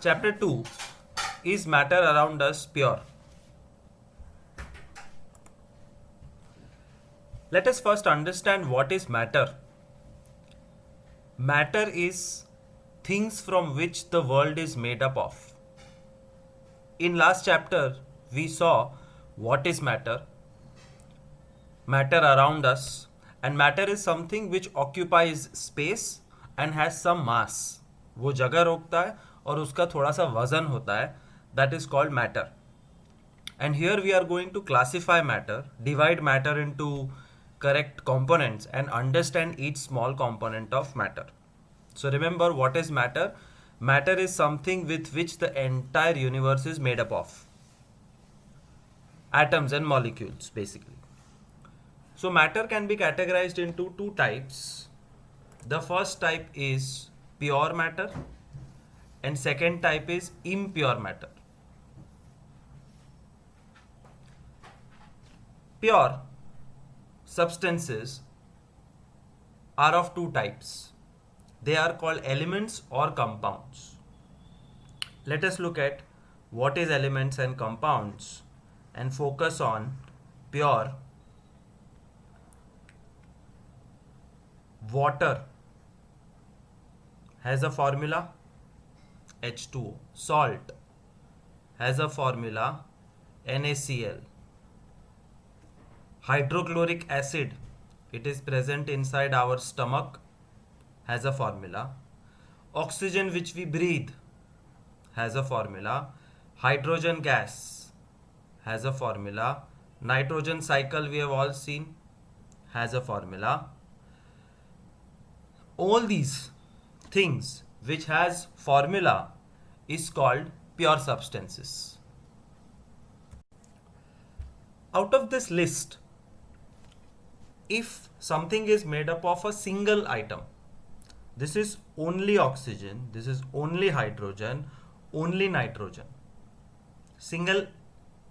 Chapter 2. Is matter around us pure? Let us first understand what is matter. Matter is things from which the world is made up of. In last chapter, we saw what is matter, matter around us, and matter is something which occupies space and has some mass. वो जगह रोकता है और उसका थोड़ा सा वजन होता है. That is called matter. And here we are going to classify matter, divide matter into correct components, and understand each small component of matter. So remember, what is matter? Matter is something with which the entire universe is made up of. Atoms and molecules, basically. So matter can be categorized into two types. The first type is pure matter, and second type is impure matter. Pure substances are of two types. They are called elements or compounds. Let us look at what is elements and compounds and focus on pure. Water has a formula H2O. Salt has a formula NaCl. Hydrochloric acid, it is present inside our stomach, has a formula. Oxygen which we breathe has a formula. Hydrogen gas has a formula. Nitrogen cycle we have all seen has a formula. All these things which has formula is called pure substances. Out of this list, if something is made up of a single item, this is only oxygen, this is only hydrogen, only nitrogen. Single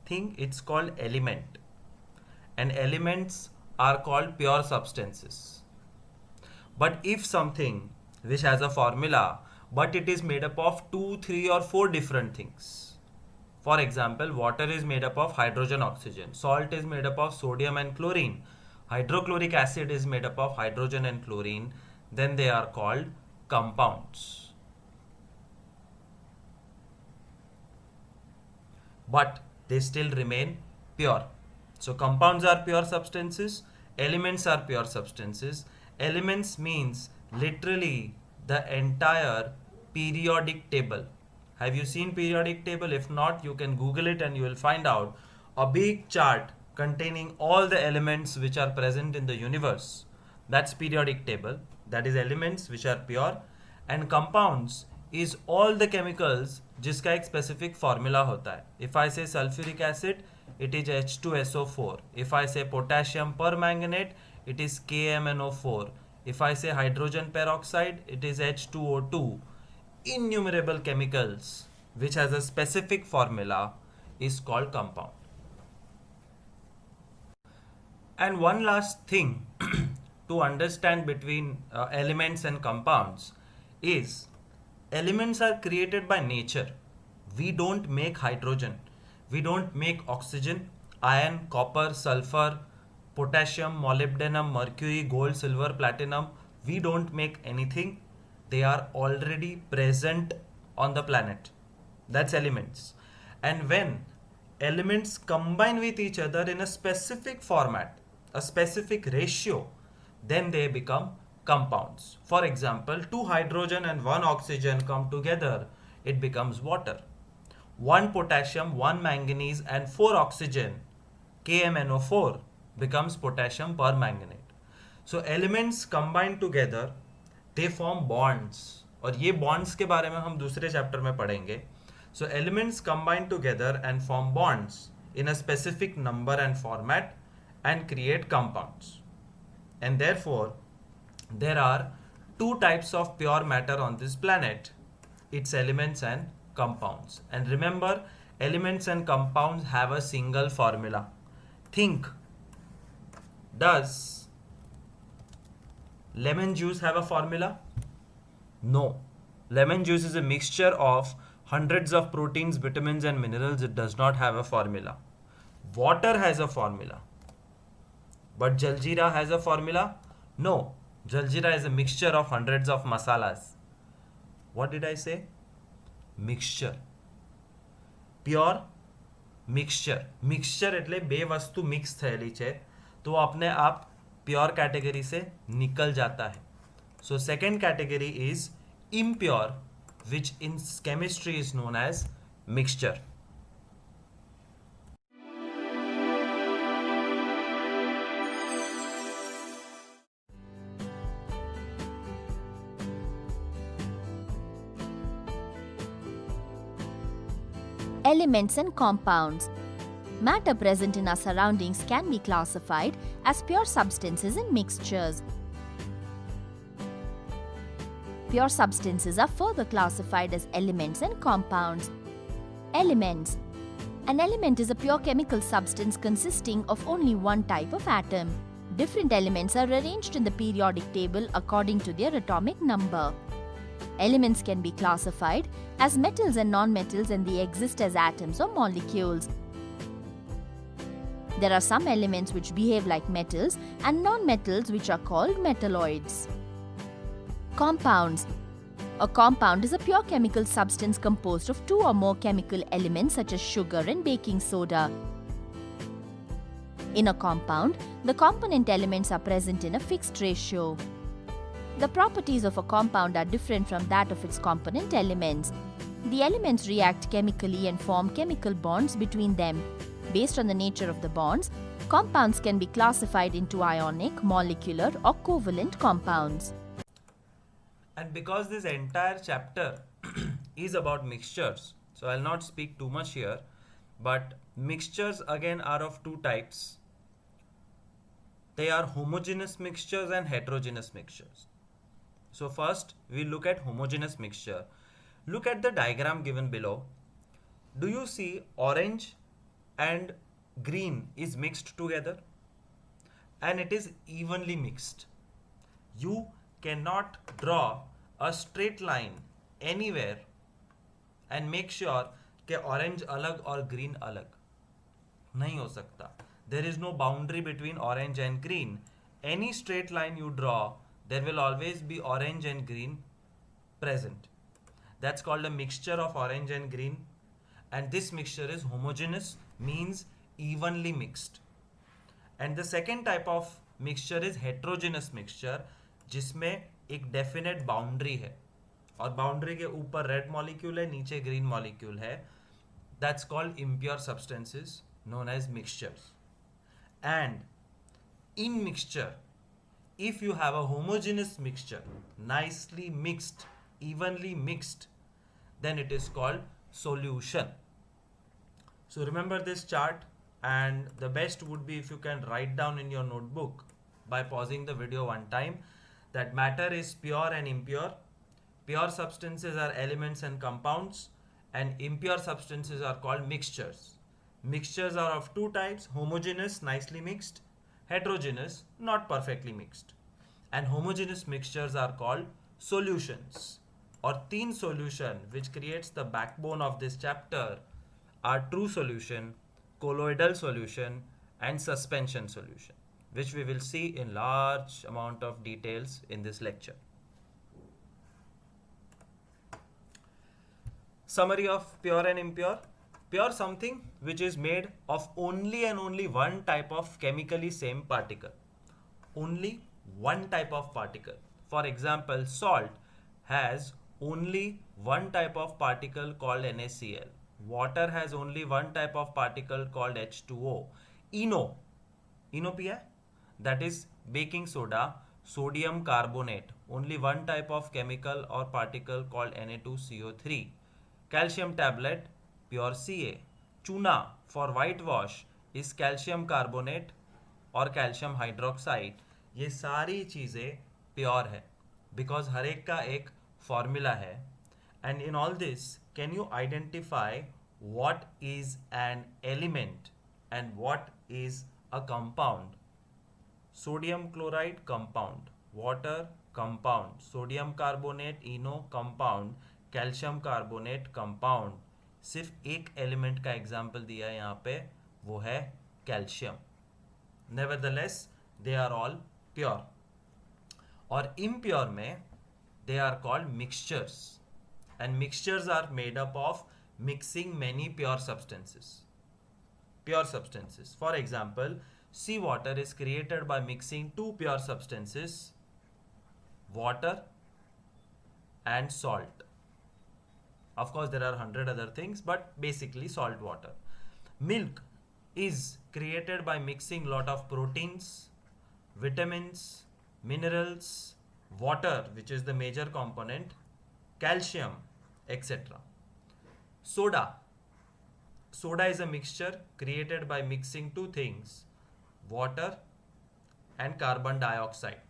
thing, it's called element. And elements are called pure substances. But if something which has a formula, but it is made up of 2, 3 or 4 different things. For example, water is made up of hydrogen, oxygen. Salt is made up of sodium and chlorine. Hydrochloric acid is made up of hydrogen and chlorine. Then they are called compounds. But they still remain pure. So compounds are pure substances, elements are pure substances. Elements means literally the entire periodic table. Have you seen periodic table? If not, you can Google it and you will find out a big chart containing all the elements which are present in the universe. That's periodic table. That is elements which are pure. And compounds is all the chemicals जिसका एक specific formula होता है. If I say sulfuric acid, it is H2SO4. If I say potassium permanganate, it is KMNO4. If I say hydrogen peroxide, it is H2O2. Innumerable chemicals which has a specific formula is called compound. And one last thing to understand between elements and compounds is elements are created by nature. We don't make hydrogen, we don't make oxygen, iron, copper, sulfur, potassium, molybdenum, mercury, gold, silver, platinum. We don't make anything. They are already present on the planet. That's elements. And when elements combine with each other in a specific format, a specific ratio, then they become compounds. For example, 2 hydrogen and 1 oxygen come together, it becomes water. 1 potassium, 1 manganese and 4 oxygen, KMNO4, becomes potassium permanganate. So elements combined together, they form bonds. और ये bonds के बारे में हम दूसरे chapter में पढ़ेंगे. So elements combine together and form bonds in a specific number and format and create compounds. And therefore, there are two types of pure matter on this planet. It's elements and compounds. And remember, elements and compounds have a single formula. Think, does lemon juice have a formula? No. Lemon juice is a mixture of hundreds of proteins, vitamins, and minerals. It does not have a formula. Water has a formula. But Jaljeera has a formula? No. Jaljeera is a mixture of hundreds of masalas. What did I say? Mixture. Pure mixture. Mixture એટલે બે વસ્તુ mix થયેલી છે તો अपने आप pure category से निकल जाता है. So second category is impure, which in chemistry is known as mixture. Elements and compounds. Matter present in our surroundings can be classified as pure substances and mixtures. Pure substances are further classified as elements and compounds. Elements. An element is a pure chemical substance consisting of only one type of atom. Different elements are arranged in the periodic table according to their atomic number. Elements can be classified as metals and non-metals, and they exist as atoms or molecules. There are some elements which behave like metals and non-metals which are called metalloids. Compounds. A compound is a pure chemical substance composed of two or more chemical elements such as sugar and baking soda. In a compound, the component elements are present in a fixed ratio. The properties of a compound are different from that of its component elements. The elements react chemically and form chemical bonds between them. Based on the nature of the bonds, compounds can be classified into ionic, molecular, or covalent compounds. And because this entire chapter is about mixtures, so I'll not speak too much here, but mixtures again are of two types. They are homogeneous mixtures and heterogeneous mixtures. So first we look at homogeneous mixture. Look at the diagram given below. Do you see orange and green is mixed together? And it is evenly mixed. You cannot draw a straight line anywhere and make sure कि orange अलग और green अलग नहीं हो सकता. There is no boundary between orange and green. Any straight line you draw, there will always be orange and green present. That's called a mixture of orange and green. And this mixture is homogeneous, means evenly mixed. And the second type of mixture is heterogeneous mixture, जिसमें एक definite boundary है और boundary के ऊपर red molecule है, नीचे green molecule है. That's called impure substances known as mixtures. And in mixture, if you have a homogeneous mixture, nicely mixed, evenly mixed, then it is called solution. So remember this chart, and the best would be if you can write down in your notebook by pausing the video one time that matter is pure and impure. Pure substances are elements and compounds, and impure substances are called mixtures. Mixtures are of two types: homogeneous, nicely mixed; heterogeneous, not perfectly mixed. And homogeneous mixtures are called solutions. Or तीन solution which creates the backbone of this chapter are true solution, colloidal solution, and suspension solution, which we will see in large amount of details in this lecture. Summary of pure and impure. Pure something which is made of only and only one type of chemically same particle. Only one type of particle. For example, salt has only one type of particle called NaCl. Water has only one type of particle called H2O. Eno पिया, that is baking soda, sodium carbonate, only one type of chemical or particle called Na2CO3. Calcium tablet, pure Ca. Chuna for whitewash is calcium carbonate और calcium hydroxide. ये सारी चीज़ें pure है because हर एक का एक formula है. And in all this, can you identify what is an element and what is a compound? Sodium chloride compound, water compound, sodium carbonate, compound, calcium carbonate compound सिर्फ एक एलिमेंट का example दिया है यहाँ पे, वो है calcium. Nevertheless they are all pure. और इम्प्योर में they are called mixtures, and mixtures are made up of mixing many pure substances. Pure substances. For example, seawater is created by mixing two pure substances, water and salt. Of course, there are 100 other things, but basically salt water. Milk is created by mixing lot of proteins, vitamins, minerals, water, which is the major component, calcium, etc. Soda is a mixture created by mixing two things, water and carbon dioxide.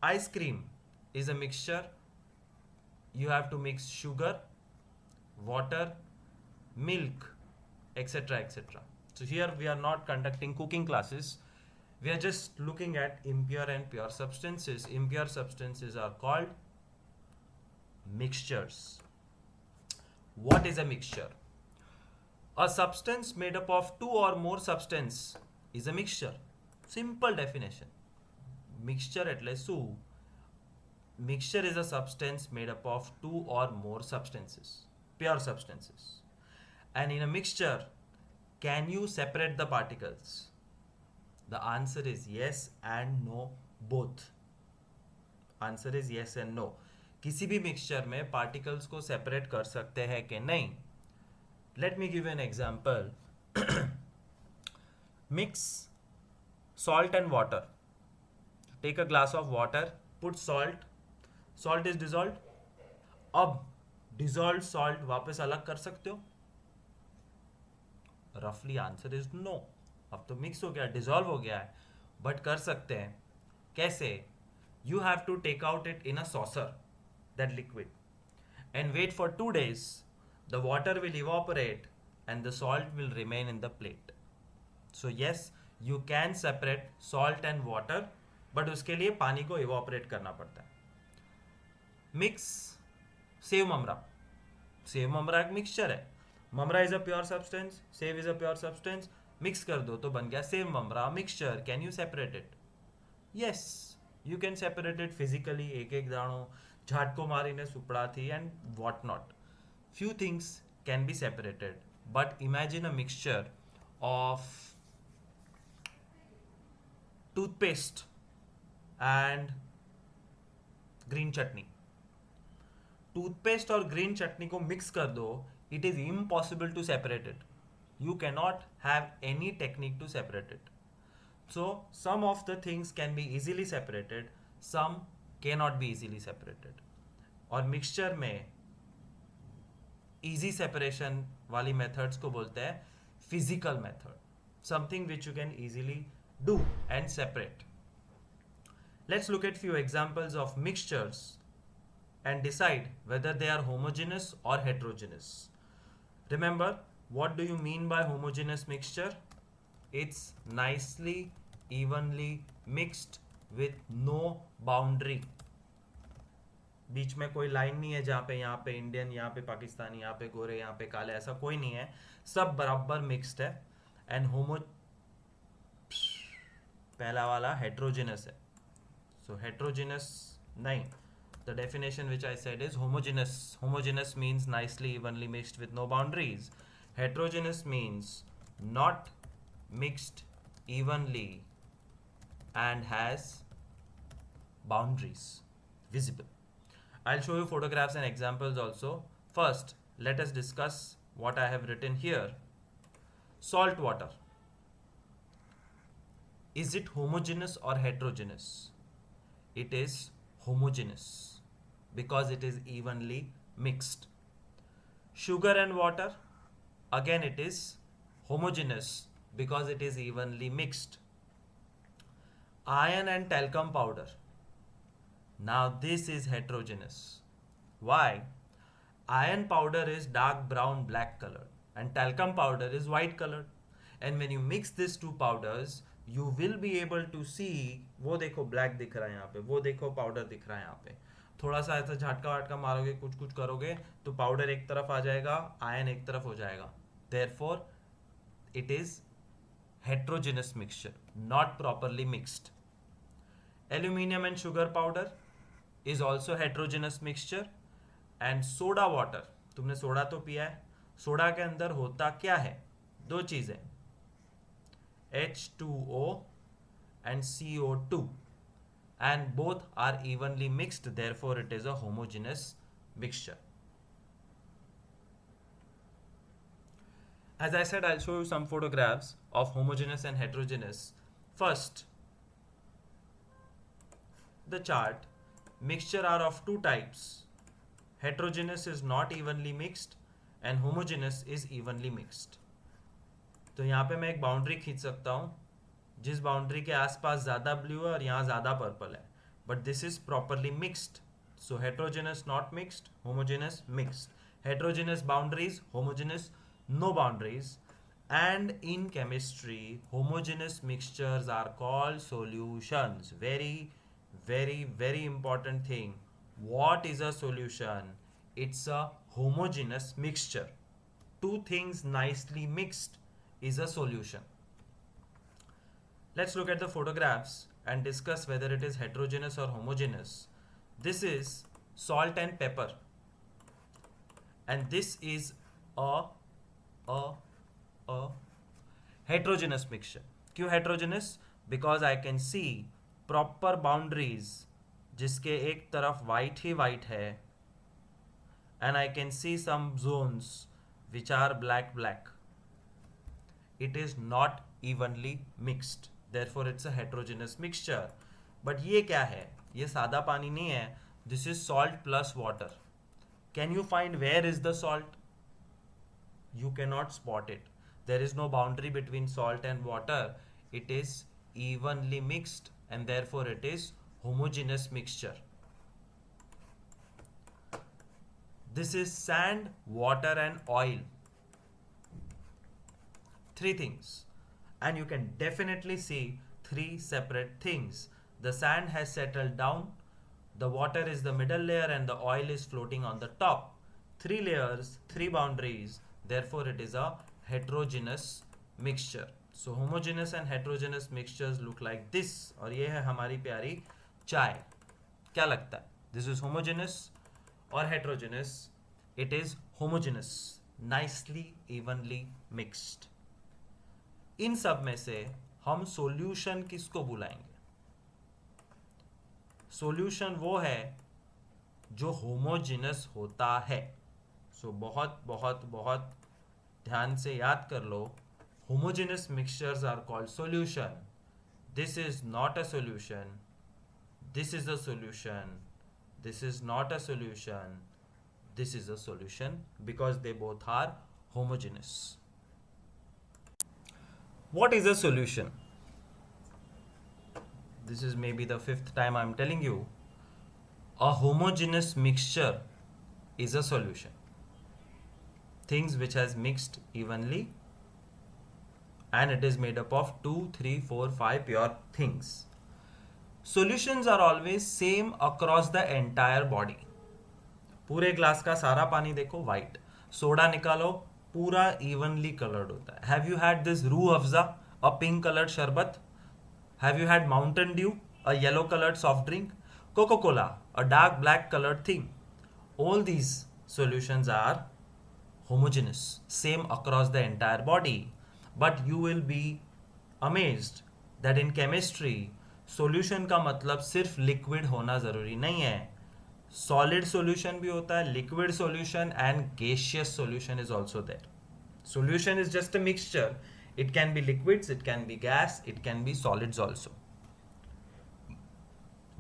Ice cream is a mixture. You have to mix sugar, water, milk, etc., etc. So here we are not conducting cooking classes. We are just looking at impure and pure substances. Impure substances are called mixtures. What is a mixture? A substance made up of two or more substance is a mixture. Simple definition. Mixture એટલે શું? Mixture is a substance made up of two or more substances, pure substances. And in a mixture, can you separate the particles? The answer is yes and no, both. Answer is yes and no. किसी भी mixture में particles को separate कर सकते हैं कि नहीं? Let me give an example. Mix salt and water. Take a glass of water, put salt. Salt is dissolved. अब dissolved salt वापस अलग कर सकते हो? रफली आंसर इज नो. अब तो मिक्स हो गया, डिजॉल्व हो गया है, बट कर सकते हैं. कैसे? You have to take out it in a saucer, that liquid, and wait for 2 days. The water will evaporate and the salt will remain in the plate. So yes, you can separate salt and water, but उसके लिए पानी को evaporate करना पड़ता है. Mix sev mamra. Sev mamra एक mixture है. Mamra is a pure substance, sev is a pure substance. Mix कर दो तो बन गया sev mamra mixture. Can you separate it? Yes, you can separate it physically. एक एक दाणो झाटको मारीने सुपड़ाથી and what not. Few things can be separated, but imagine a mixture of toothpaste and green chutney. Toothpaste और ग्रीन चटनी को मिक्स कर दो, it is impossible to separate it. You cannot have any technique to separate it. So some of the things can be easily separated, some cannot be easily separated. और mixture में easy separation वाली methods को बोलते हैं physical method, something which you can easily do and separate. Let's look at few examples of mixtures and decide whether they are homogeneous or heterogeneous. Remember, what do you mean by homogeneous mixture? It's nicely evenly mixed with no boundary. बीच में कोई line नहीं है जहाँ पे यहाँ पे Indian, यहाँ पे पाकिस्तानी, यहाँ पे गोरे, यहाँ पे काले, ऐसा कोई नहीं है. सब बराबर मिक्स्ड है. एंड पहला वाला हेट्रोजिनस है. सो हेट्रोजिनस नहीं. The definition which I said is homogeneous. Homogeneous means nicely evenly mixed with no boundaries. Heterogeneous means not mixed evenly and has boundaries visible. I'll show you photographs and examples also. First, let us discuss what I have written here. Salt water. Is it homogeneous or heterogeneous? It is homogeneous because it is evenly mixed. Sugar and water, again it is homogeneous because it is evenly mixed. Iron and talcum powder, now this is heterogeneous. Why? Iron powder is dark brown black colored and talcum powder is white colored, and when you mix these two powders you will be able to see, वो देखो black दिख रहा है यहाँ पे, वो देखो powder दिख रहा है यहाँ पे, थोड़ा सा ऐसा झटका वाटका मारोगे, कुछ कुछ करोगे तो पाउडर एक तरफ आ जाएगा, आयन एक तरफ हो जाएगा. Therefore it is heterogeneous mixture, not properly mixed. Aluminium and sugar powder is also heterogeneous mixture. And soda water, तुमने सोडा तो पिया है, सोडा के अंदर होता क्या है? दो चीजें, H2O and CO2, and both are evenly mixed, therefore it is a homogeneous mixture. As I said, I'll show you some photographs of homogeneous and heterogeneous. First, the chart. Mixture are of two types. Heterogeneous is not evenly mixed and homogeneous is evenly mixed. तो यहाँ पे मैं एक boundary खींच सकता हूँ जिस boundary के आसपास ज़्यादा ब्लू है और यहाँ ज़्यादा पर्पल है, but this is properly mixed. So heterogeneous not mixed, homogeneous mixed. Heterogeneous boundaries, homogeneous no boundaries. And in chemistry, homogeneous mixtures are called solutions. Very, very, very important thing. What is a solution? It's a homogeneous mixture. Two things nicely mixed is a solution. Let's look at the photographs and discuss whether it is heterogeneous or homogeneous. This is salt and pepper, and this is a heterogeneous mixture. क्यों heterogeneous? Because I can see proper boundaries जिसके एक तरफ white ही white है, and I can see some zones which are black. It is not evenly mixed, therefore it's a heterogeneous mixture. But ये क्या है? ये सादा पानी नहीं है. This is salt plus water. Can you find where is the salt? You cannot spot it. There is no boundary between salt and water. It is evenly mixed and therefore it is homogeneous mixture. This is sand, water and oil. Three things, and you can definitely see three separate things. The sand has settled down, the water is the middle layer and the oil is floating on the top. Three layers, three boundaries, therefore it is a heterogeneous mixture. So homogeneous and heterogeneous mixtures look like this. और ये है हमारी प्यारी चाय. क्या लगता है? This is homogeneous or heterogeneous? It is homogeneous, nicely evenly mixed. इन सब में से हम सॉल्यूशन किसको बुलाएंगे? सॉल्यूशन वो है जो होमोजेनस होता है. सो बहुत बहुत बहुत ध्यान से याद कर लो. Homogeneous mixtures are called solution. This is not a solution. This is a solution. This is not a solution. This is a solution because they both are homogeneous. What is a solution? This is maybe the fifth time I'm telling you. A homogeneous mixture is a solution. Things which has mixed evenly and it is made up of 2, 3, 4, 5 pure things. Solutions are always same across the entire body. पूरे glass का सारा पानी देखो white. Soda निकालो पूरा evenly coloured होता है. Have you had this Rooh Afza, a pink coloured sharbat? Have you had Mountain Dew, a yellow coloured soft drink? Coca Cola, a dark black coloured thing? All these solutions are homogeneous, same across the entire body. But you will be amazed that in chemistry, solution का मतलब सिर्फ liquid होना ज़रूरी नहीं है. Solid solution भी होता है, liquid solution and gaseous solution is also there. Solution is just a mixture. It can be liquids, it can be gas, it can be solids also.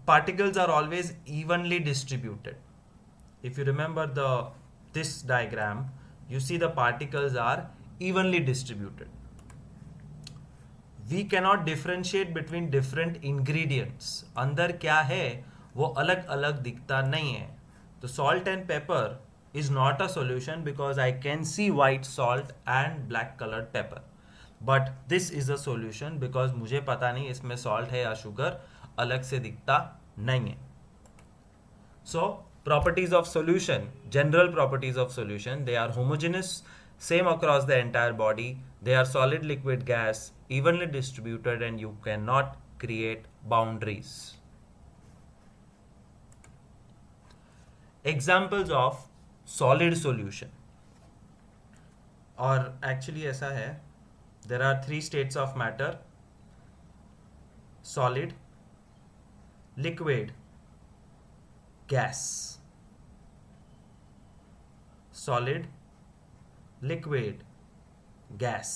Particles are always evenly distributed. If you remember this diagram, you see the particles are evenly distributed. We cannot differentiate between different ingredients. अंदर क्या है वो अलग अलग दिखता नहीं है. तो salt and pepper is not a solution because I can see white salt and black colored pepper. But this is a solution because मुझे पता नहीं इसमें salt है या sugar, अलग से दिखता नहीं है. So properties of solution, general properties of solution, they are homogeneous, same across the entire body, they are solid, liquid, gas, evenly distributed, and you cannot create boundaries. Examples of solid solution, और actually ऐसा है, there are 3 states of matter: solid, liquid, gas. Solid, liquid, gas.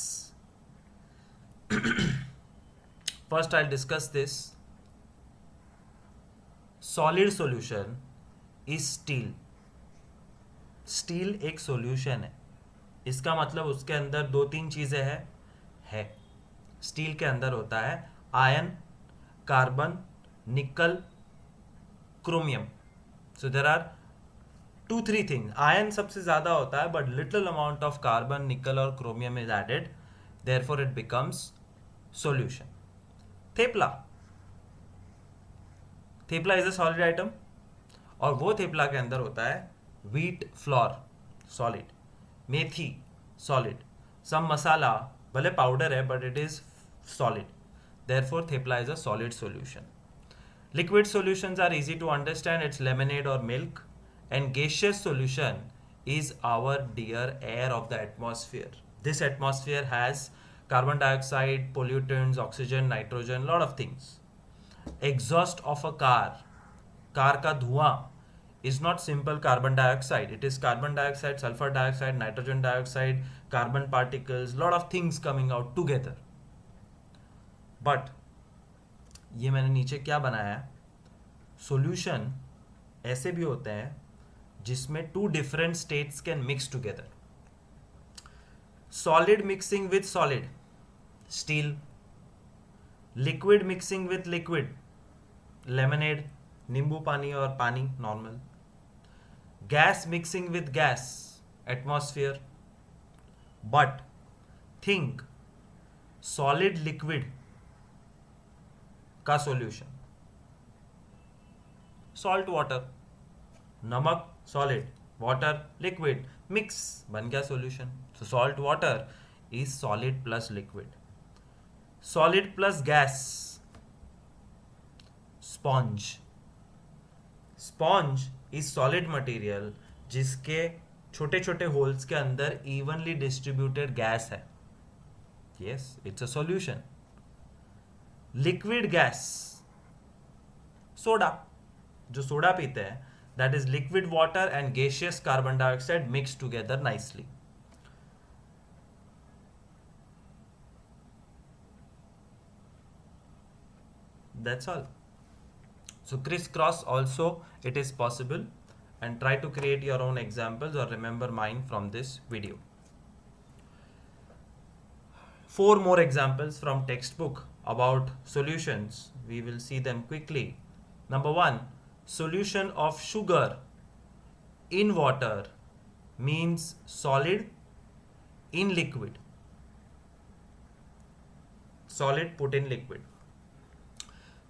First I'll discuss this. Solid solution is steel. Steel एक solution है, इसका मतलब उसके अंदर 2-3 चीजें है। स्टील के अंदर होता है iron, carbon, nickel, chromium. So there are 2-3 things. Iron सबसे ज्यादा होता है, but little amount of carbon, nickel और chromium is added, therefore it becomes solution. Thepla, thepla is a solid item, और वो थेपला के अंदर होता है wheat flour, solid, methi, solid, some masala भले पाउडर है but it is solid, therefore thepla is a solid solution. Liquid solutions are easy to understand, it's lemonade or milk, and gaseous solution is our dear air of the atmosphere. This atmosphere has carbon dioxide, pollutants, oxygen, nitrogen, lot of things. Exhaust of a car, car का धुआं is not simple carbon dioxide, it is carbon dioxide, sulfur dioxide, nitrogen dioxide, carbon particles, lot of things coming out together. But ये मैंने नीचे क्या बनाया है, solution ऐसे भी होते हैं जिसमें 2 different states can mix together. Solid mixing with solid, steel. Liquid mixing with liquid, lemonade, नींबू पानी और पानी normal. Gas mixing with gas, atmosphere. But think solid liquid का सॉल्यूशन, सॉल्ट वाटर, नमक सॉलिड, वाटर लिक्विड, मिक्स बन गया solution. So salt water is solid plus liquid. Solid plus gas, sponge. Sponge is solid material जिसके छोटे छोटे holes के अंदर evenly distributed gas है. Yes, it's a solution. Liquid gas, soda, जो soda पीते हैं, that is liquid water and gaseous carbon dioxide mix together nicely. That's all. So crisscross also it is possible, and try to create your own examples or remember mine from this video. 4 more examples from textbook about solutions. We will see them quickly. Number 1, solution of sugar in water means solid in liquid. Solid put in liquid.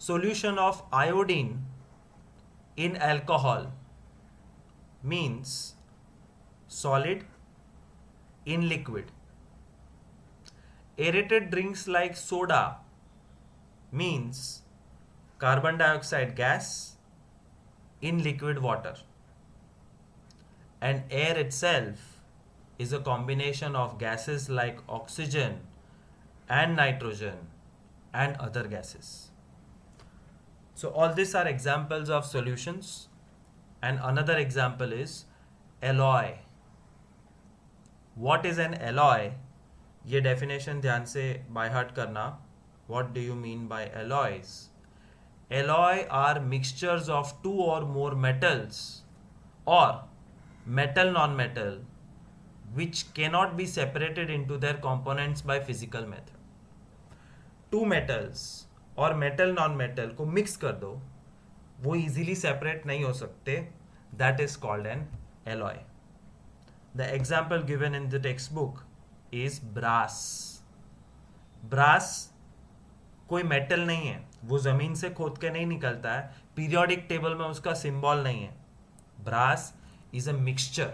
Solution of iodine in alcohol means solid in liquid. Aerated drinks like soda means carbon dioxide gas in liquid water. And air itself is a combination of gases like oxygen and nitrogen and other gases. So all these are examples of solutions. And another example is alloy. What is an alloy? ये definition ध्यान से by heart करना. What do you mean by alloys? Alloy are mixtures of 2 or more metals or metal non-metal which cannot be separated into their components by physical method. 2 metals और metal non metal को mix कर दो, वो easily separate नहीं हो सकते, that is called an alloy. The example given in the text book is brass. Brass कोई metal नहीं है, वो जमीन से खोद के नहीं निकलता है, पीरियोडिक टेबल में उसका सिंबल नहीं है, brass is a mixture.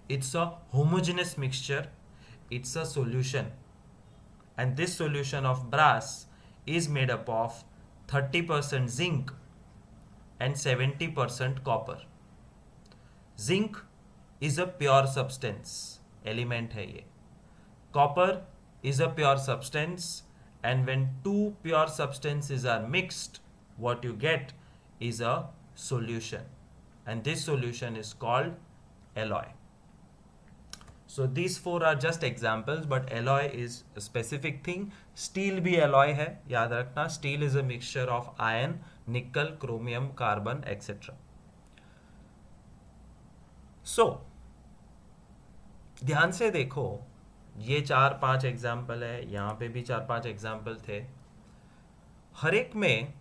It's a homogeneous mixture. It's a solution. And this solution of brass is made up of 30% zinc and 70% copper. Zinc is a pure substance, element है ये. Copper is a pure substance, and when two pure substances are mixed, what you get is a solution, and this solution is called alloy. So these four are just examples, but alloy is a specific thing. Steel भी alloy है, याद रखना. Steel is a mixture of iron, nickel, chromium, carbon, etc. So ध्यान से देखो, ये 4-5 example है, यहाँ पे भी 4-5 एग्जाम्पल थे. हर एक में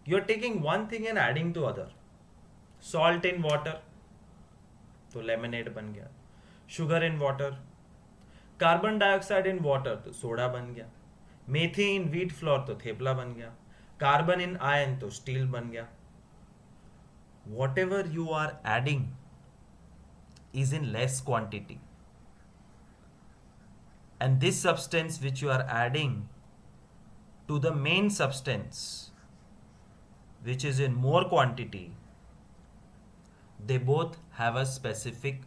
you are taking one thing and adding to other. Salt in water तो लेमनेड बन गया. Sugar in water, carbon dioxide in water तो सोडा बन गया. मेथी इन व्हीट फ्लोर तो थेपला बन गया. कार्बन इन आयन तो स्टील बन गया. Whatever you are adding is in less quantity, and this substance which you are adding to the main substance which is in more quantity, they both have a specific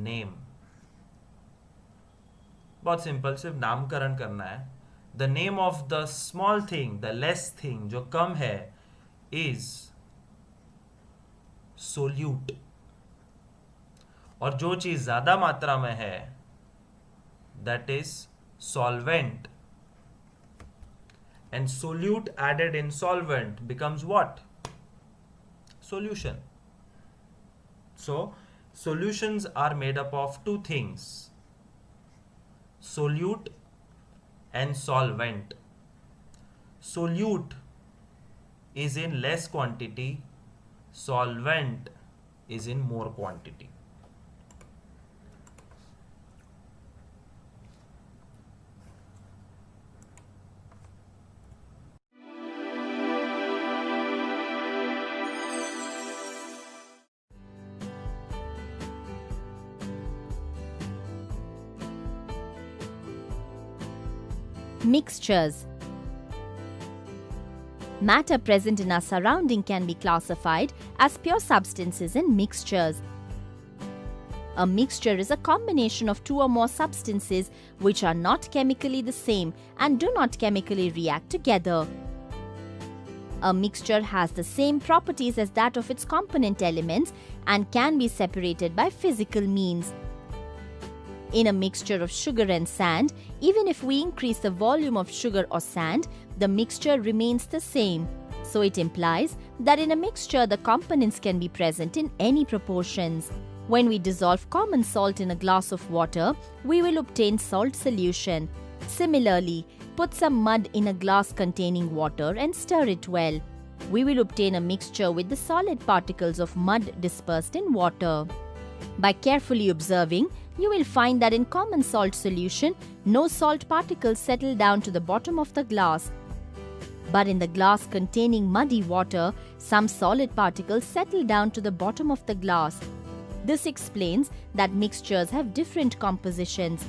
name. बहुत simple, सिर्फ नामकरण करना है. The name of the small thing, the less thing जो कम है, is solute. और जो चीज ज्यादा मात्रा में है, that is solvent. And solute added in solvent becomes what? Solution. So solutions are made up of two things: solute and solvent. Solute is in less quantity, solvent is in more quantity. Mixtures. Matter present in our surrounding can be classified as pure substances and mixtures. A mixture is a combination of two or more substances which are not chemically the same and do not chemically react together. A mixture has the same properties as that of its component elements and can be separated by physical means. In a mixture of sugar and sand, even if we increase the volume of sugar or sand, the mixture remains the same. So it implies that in a mixture the components can be present in any proportions. When we dissolve common salt in a glass of water, we will obtain salt solution. Similarly, put some mud in a glass containing water and stir it well. We will obtain a mixture with the solid particles of mud dispersed in water. By carefully observing, you will find that in common salt solution, no salt particles settle down to the bottom of the glass. But in the glass containing muddy water, some solid particles settle down to the bottom of the glass. This explains that mixtures have different compositions.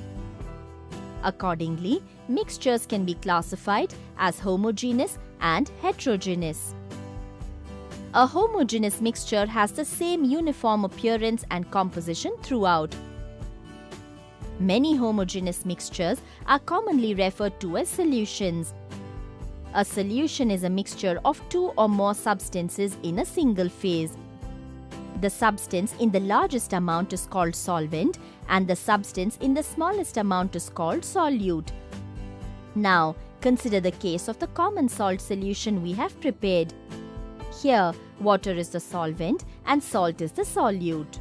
Accordingly, mixtures can be classified as homogeneous and heterogeneous. A homogeneous mixture has the same uniform appearance and composition throughout. Many homogeneous mixtures are commonly referred to as solutions. A solution is a mixture of two or more substances in a single phase. The substance in the largest amount is called solvent and the substance in the smallest amount is called solute. Now, consider the case of the common salt solution we have prepared. Here, water is the solvent and salt is the solute.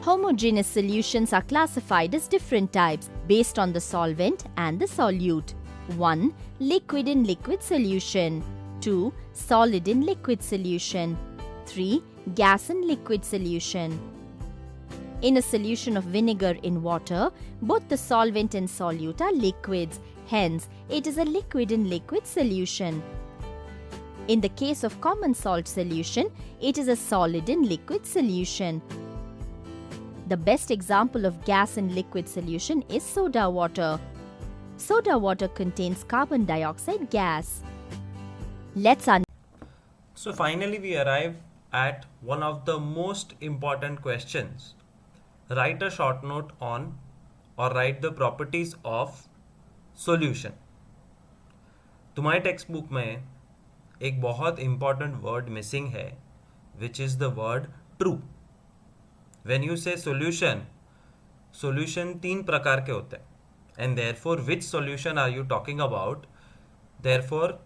Homogeneous solutions are classified as different types based on the solvent and the solute. 1. Liquid in liquid solution. 2. Solid in liquid solution. 3. Gas in liquid solution. In a solution of vinegar in water, both the solvent and solute are liquids. Hence, it is a liquid in liquid solution. In the case of common salt solution, it is a solid in liquid solution. The best example of gas in liquid solution is soda water. Soda water contains carbon dioxide gas. So finally we arrive at one of the most important questions. Write a short note on or write the properties of solution. तुम्हारे text book में एक बहुत important word missing है which is the word true. When you say solution, solution तीन प्रकार के होते हैं and therefore which solution are you talking about. Therefore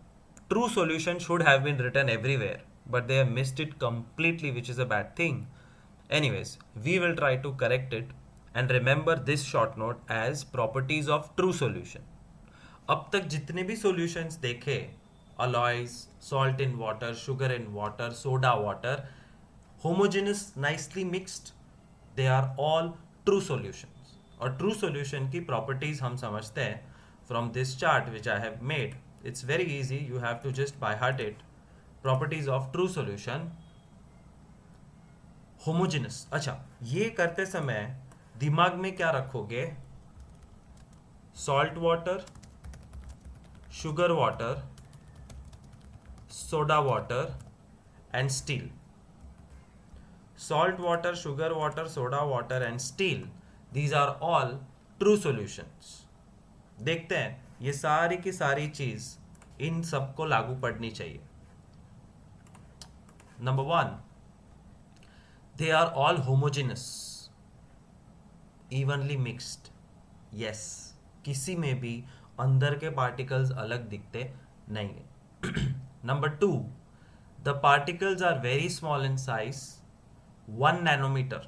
true solution should have been written everywhere, but they have missed it completely, which is a bad thing. Anyways, we will try to correct it and remember this short note as properties of true solution. अब तक जितने भी solutions देखे, alloys, salt in water, sugar in water, soda water, homogeneous, nicely mixed, they are all true solutions. और true solution की properties हम समझते हैं from this chart which I have made. It's very easy, you have to just by heart it. Properties of true solution. Homogeneous. अच्छा, ये करते समय दिमाग में क्या रखोगे? Salt water, sugar water, soda water and steel. Salt water, sugar water, soda water and steel. These are all true solutions. देखते हैं ये सारी की सारी चीज इन सबको लागू पड़नी चाहिए. Number 1, they are all homogeneous, evenly mixed. Yes, किसी में भी अंदर के पार्टिकल्स अलग दिखते नहीं है. Number 2, the particles are very small in size, 1 nanometer,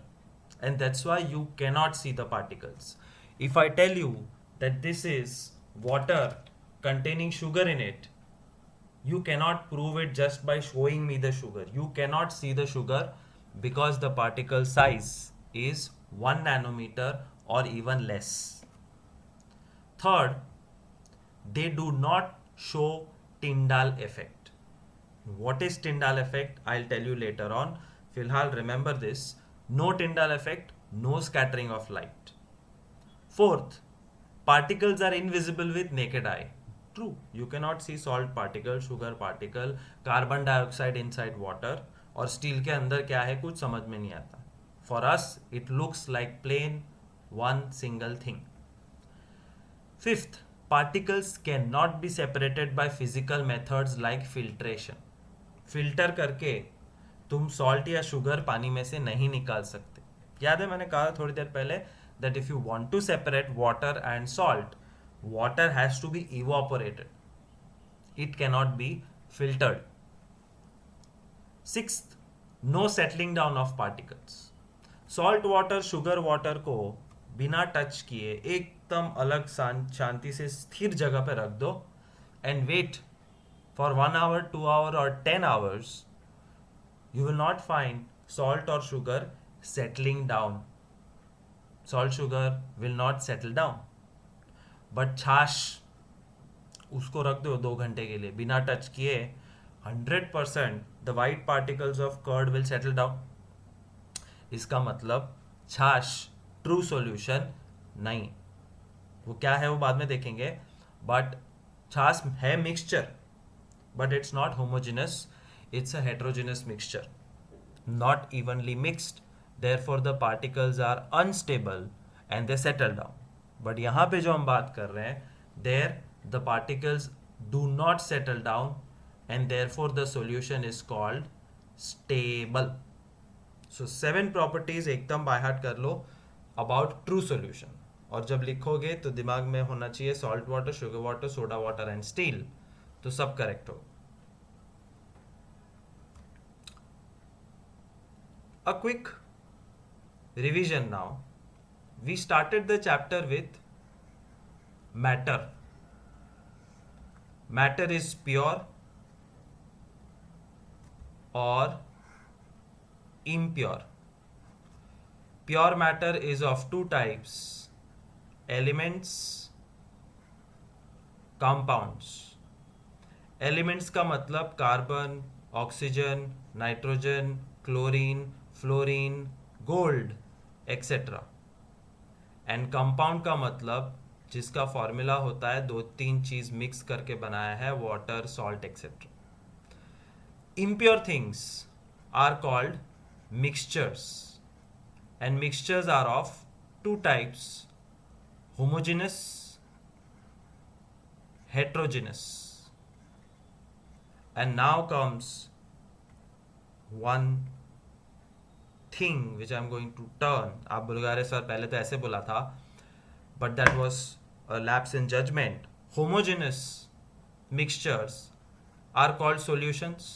and that's why you cannot see the particles. If I tell you that this is water containing sugar in it, you cannot prove it just by showing me the sugar. You cannot see the sugar because the particle size is 1 nanometer or even less. Third, they do not show Tyndall effect. What is Tyndall effect? I'll tell you later on. Filhal, remember this. No Tyndall effect, no scattering of light. Fourth, particles are invisible with naked eye. True, you cannot see salt particle, sugar particle, carbon dioxide inside water, और steel के अंदर क्या है कुछ समझ में नहीं आता. For us, it looks like plain one single thing. Fifth, particles cannot be separated by physical methods like filtration. Filter करके तुम सॉल्ट या शुगर पानी में से नहीं निकाल सकते. याद है मैंने कहा थोड़ी देर पहले that if you want to separate water and salt, water has to be evaporated. It cannot be filtered. Sixth, no settling down of particles. Salt water, sugar water को बिना टच किए एकदम अलग शांति से स्थिर जगह पे रख दो and wait for 1 hour, 2 hour or 10 hours, you will not find salt or sugar settling down. Salt sugar will not settle down. But छाछ उसको रख दो 2 घंटे के लिए बिना टच किए, 100% the white particles of curd will settle down. इसका मतलब छाछ ट्रू सॉल्यूशन नहीं. वो क्या है वो बाद में देखेंगे. बट छाछ है mixture, but it's not homogeneous, it's a heterogeneous mixture, not evenly mixed. Therefore the particles are unstable and they settle down. But यहाँ पे जो हम बात कर रहे हैं, there the particles do not settle down and therefore the solution is called stable. So 7 properties एकदम by heart कर लो about true solution. और जब लिखोगे तो दिमाग में होना चाहिए salt water, sugar water, soda water and steel, तो सब करेक्ट हो. A quick revision now. We started the chapter with matter. Matter is pure or impure. Pure matter is of 2 types: elements, compounds. Elements का मतलब carbon, oxygen, nitrogen, chlorine, fluorine, gold etcetera. And compound का मतलब जिसका formula होता है 2-3 चीज mix करके बनाया है, water, salt etcetera. impure things are called mixtures, and mixtures are of two types: homogeneous, heterogeneous. And now comes one thing which I'm going to turn. आप बोलोगे अरे सर पहले तो ऐसे बोला था, but that was a lapse in judgment. Homogeneous mixtures are called solutions.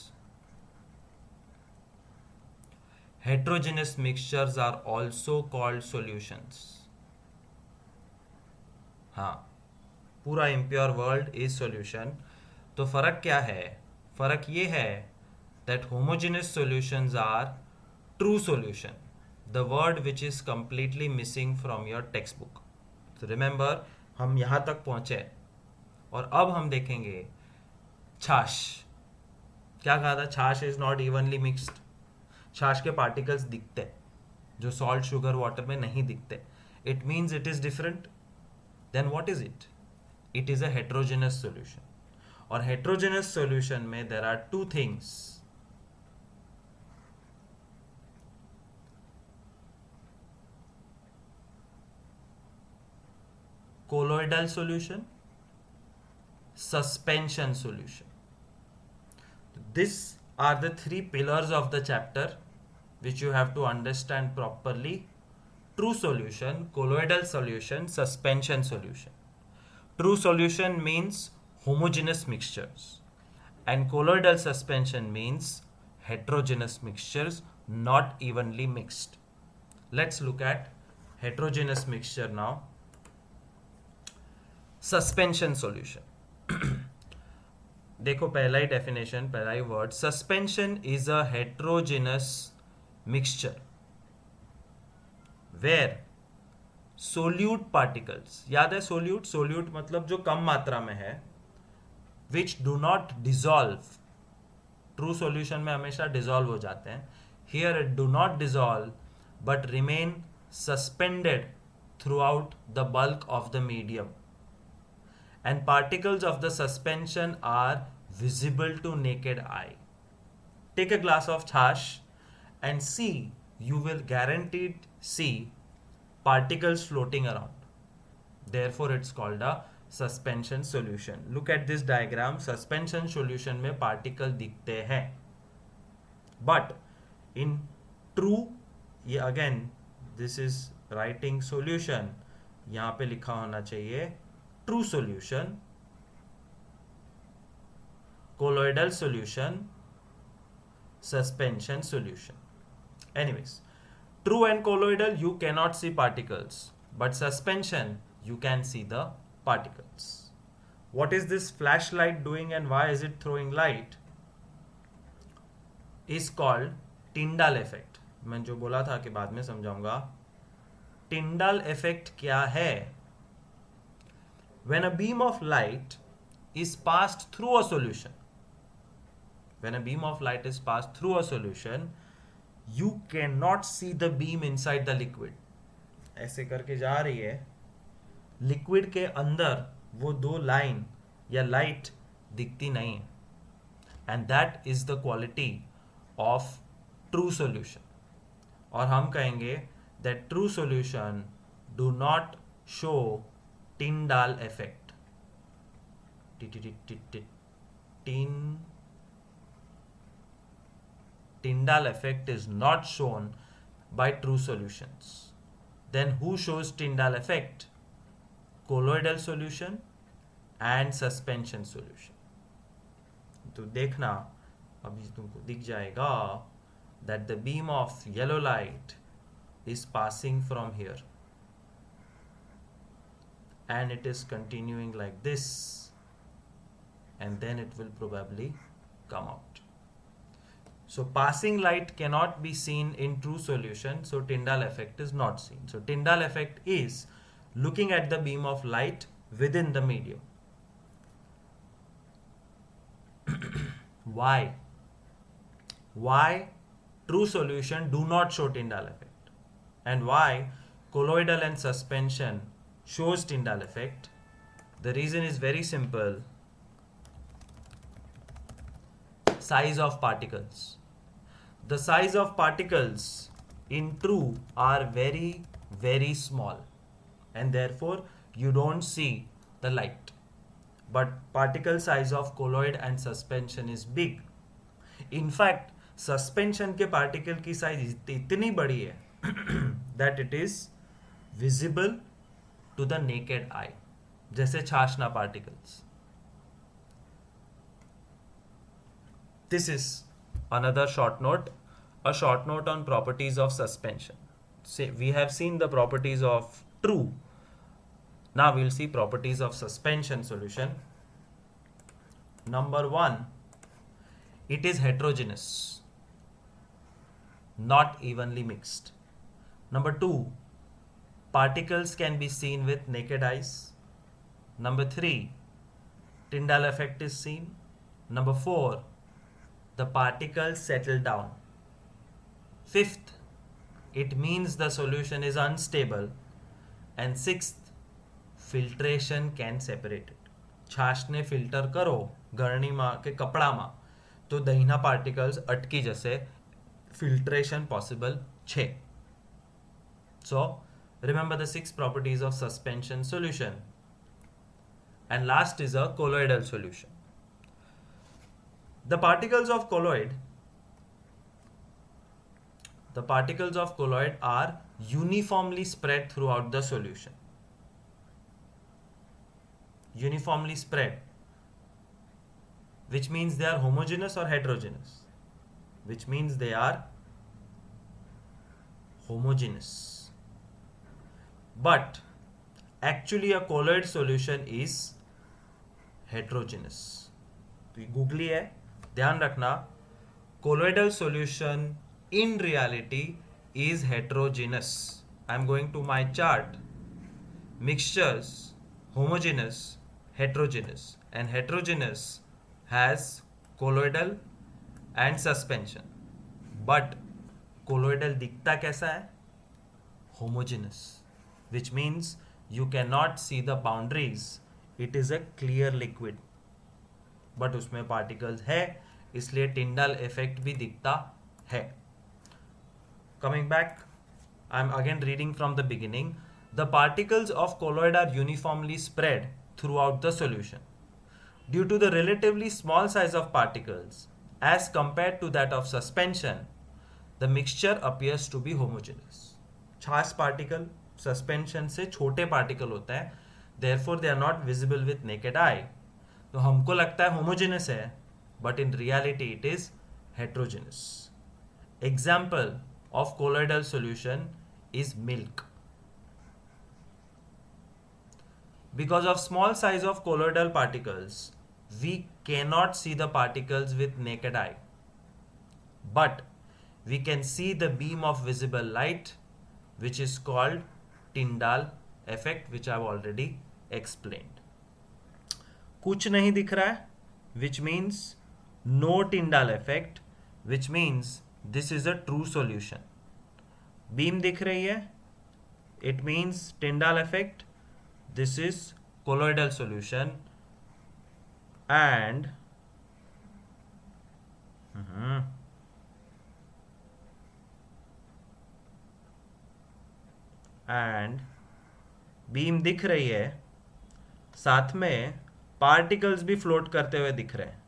Heterogeneous mixtures are also called solutions. हाँ, पूरा impure world is solution. तो फर्क क्या है? फर्क ये है that homogeneous solutions are true solution, the word which is completely missing from your textbook. So remember, हम यहाँ तक पहुँचे और अब हम देखेंगे छाछ। क्या कहा था? छाछ is not evenly mixed. छाछ के पार्टिकल्स दिखते जो सॉल्ट, शुगर, वाटर में नहीं दिखते. It means it is different. Then what is it? It is a heterogeneous solution. और हेट्रोजेनस सॉल्यूशन में there are two things. Colloidal solution, suspension solution. These are the three pillars of the chapter which you have to understand properly: true solution, colloidal solution, suspension solution. True solution means homogeneous mixtures, and colloidal suspension means heterogeneous mixtures, not evenly mixed. Let's look at heterogeneous mixture now. Suspension solution. देखो पहला ही definition, पहला ही word, suspension is a heterogeneous mixture where solute particles, याद है solute? Solute मतलब जो कम मात्रा में है, which do not dissolve. True solution में हमेशा डिजॉल्व हो जाते हैं. Here it do not dissolve but remain suspended through out the bulk of the medium. And particles of the suspension are visible to naked eye. Take a glass of chash and see, you will guaranteed see particles floating around. Therefore it's called a suspension solution. Look at this diagram. Suspension solution में particle दिखते हैं, but in true, ये again this is writing solution, यहाँ पे लिखा होना चाहिए true solution, colloidal solution, suspension solution. Anyways, true and colloidal you cannot see particles, but suspension you can see the particles. What is this flashlight doing and why is it throwing light? Is called Tyndall effect. मैं जो बोला था कि बाद में समझाऊंगा. Tyndall effect क्या है? When a beam of light is passed through a solution, when a beam of light is passed through a solution, you cannot see the beam inside the liquid. ऐसे करके जा रही है, लिक्विड के अंदर वो दो लाइन या लाइट दिखती नहीं है. And that is the quality of true solution. और हम कहेंगे that true solution do not show Tyndall effect. Tyndall effect is not shown by true solutions. Then who shows Tyndall effect? Colloidal solution and suspension solution. तो देखना अभी तुमको दिख जाएगा that the beam of yellow light is passing from here. And it is continuing like this, and then it will probably come out. So passing light cannot be seen in true solution, so Tyndall effect is not seen. So Tyndall effect is looking at the beam of light within the medium. Why? Why true solution do not show Tyndall effect? And why colloidal and suspension shows Tyndall effect? The reason is very simple. Size of particles. The size of particles in true are very, very small, and therefore you don't see the light. But particle size of colloid and suspension is big. In fact, suspension के particle की size इतनी बड़ी है that it is visible to the naked eye, जैसे छाछना particles. This is another short note, a short note on properties of suspension. Say we have seen the properties of true. Now we'll see properties of suspension solution. Number 1, it is heterogeneous, not evenly mixed. Number 2, particles can be seen with naked eyes. Number 3, Tyndall effect is seen. Number 4, the particles settle down. 5th, it means the solution is unstable. And 6th, filtration can separate it. છાશને filter કરો ગરણીમાં કે કપડામાં તો દહીંના particles અટકી જશે. Filtration possible છે. So remember the 6 properties of suspension solution. And last is a colloidal solution. The particles of colloid are uniformly spread throughout the solution. Uniformly spread, which means they are homogeneous or heterogeneous? Which means they are homogeneous. But actually a colloid solution is heterogeneous. तो ये googly है, ध्यान रखना. Colloidal solution in reality is heterogeneous. I am going to my chart. Mixtures, homogeneous, heterogeneous, and heterogeneous has colloidal and suspension. But colloidal दिखता कैसा है? Homogeneous, which means you cannot see the boundaries. It is a clear liquid. But उसमें particles है, इसलिए Tyndall effect भी दिखता है. Coming back, I am again reading from the beginning. The particles of colloid are uniformly spread throughout the solution. Due to the relatively small size of particles as compared to that of suspension, the mixture appears to be homogeneous. छाछ particle suspension से छोटे particle होता है, therefore they are not visible with naked eye. तो हमको लगता है homogeneous है, but in reality it is heterogeneous. Example of colloidal solution is milk. Because of small size of colloidal particles we cannot see the particles with naked eye, but we can see the beam of visible light which is called Tyndall effect, which I have already explained. कुछ नहीं दिख रहा है, which means no Tyndall effect, which means this is a true solution. Beam दिख रही है, it means Tyndall effect. This is colloidal solution. And beam दिख रही है, साथ में पार्टिकल्स भी फ्लोट करते हुए दिख रहे हैं.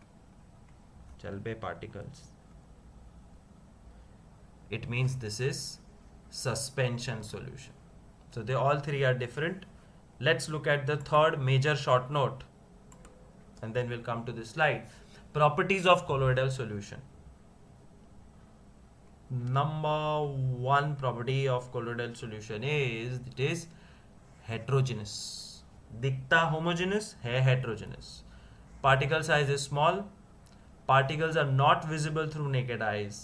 चल बे particles. It means this is suspension solution. So they all three are different. Let's look at the third major short note and then we'll come to this slide. Properties of colloidal solution. Number one property of colloidal solution is it is heterogeneous. दिखता homogeneous है, heterogeneous. Particle size is small. Particles are not visible through naked eyes.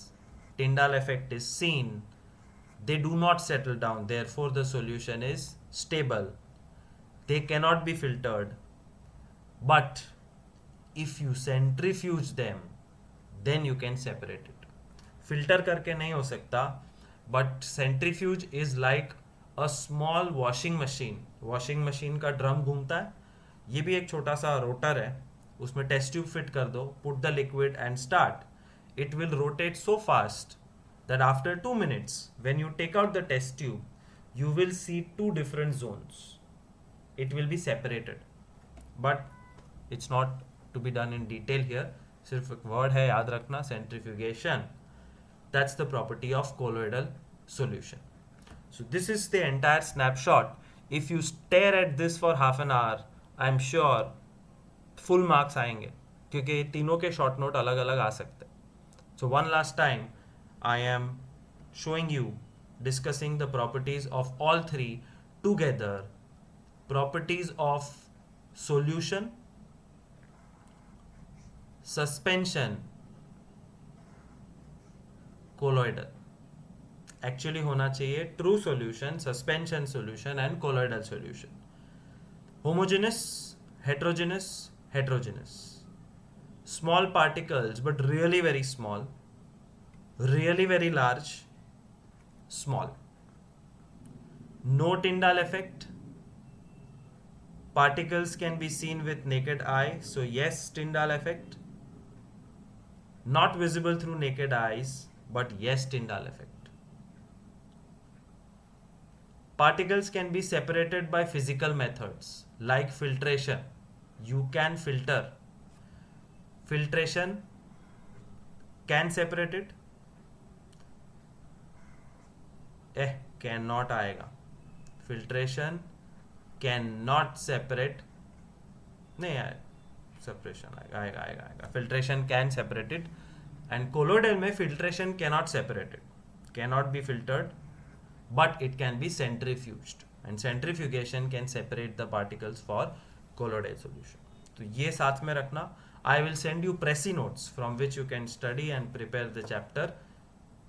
Tyndall effect is seen. They do not settle down, therefore the solution is stable. They cannot be filtered. But if you centrifuge them, then you can separate it. Filter करके नहीं हो सकता, but centrifuge is like a small washing machine. Washing machine का drum घूमता है, ये भी एक छोटा सा रोटर है, उसमें टेस्ट ट्यूब फिट कर दो, put the liquid and start. It will rotate so fast that after 2 minutes, when you take out the test tube, you will see two different zones. It will be separated. But it's not to be done in detail here. सिर्फ एक word है, याद रखना, centrifugation. That's the property of colloidal solution. So this is the entire snapshot. If you stare at this for half an hour, I'm sure full marks आएंगे, क्योंकि तीनों के short note अलग अलग आ सकते हैं. So one last time, I am showing you, discussing the properties of all three together. Properties of solution, suspension, colloidal. Actually होना चाहिए true solution, suspension solution and colloidal solution. Homogeneous, heterogeneous, heterogeneous. Small particles but really very small, really very large, small. No Tyndall effect. Particles can be seen with naked eye, so yes, Tyndall effect. Not visible through naked eyes, but yes, Tyndall effect. Particles can be separated by physical methods like filtration. You can filter. Filtration can separate it. Cannot आएगा. Filtration cannot separate. नहीं आए. Separation आएगा. Filtration can separate it. And colloidal में filtration cannot separate it. Cannot be filtered, but it can be centrifuged. And centrifugation can separate the particles for colloidal solution. तो ये साथ में रखना. I will send you Pressy notes from which you can study and prepare the chapter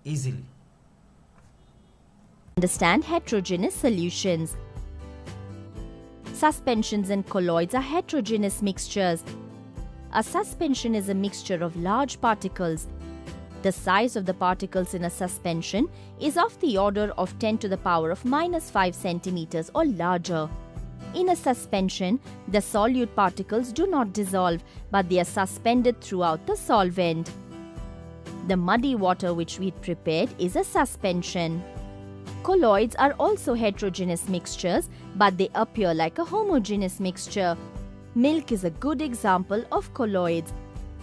easily. Understand heterogeneous solutions. Suspensions and colloids are heterogeneous mixtures. A suspension is a mixture of large particles. The size of the particles in a suspension is of the order of 10 to the power of -5 centimeters or larger. In a suspension, the solute particles do not dissolve, but they are suspended throughout the solvent. The muddy water which we prepared is a suspension. Colloids are also heterogeneous mixtures, but they appear like a homogeneous mixture. Milk is a good example of colloids.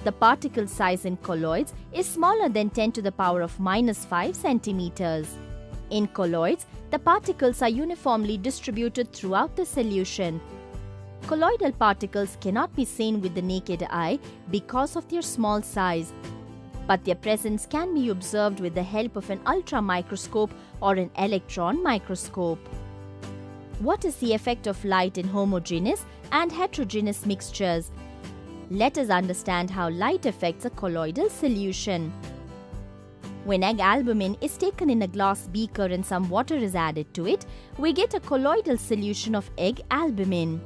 The particle size in colloids is smaller than 10 to the power of -5 centimeters. In colloids, the particles are uniformly distributed throughout the solution. Colloidal particles cannot be seen with the naked eye because of their small size, but their presence can be observed with the help of an ultramicroscope or an electron microscope. What is the effect of light in homogeneous and heterogeneous mixtures? Let us understand how light affects a colloidal solution. When egg albumin is taken in a glass beaker and some water is added to it, we get a colloidal solution of egg albumin.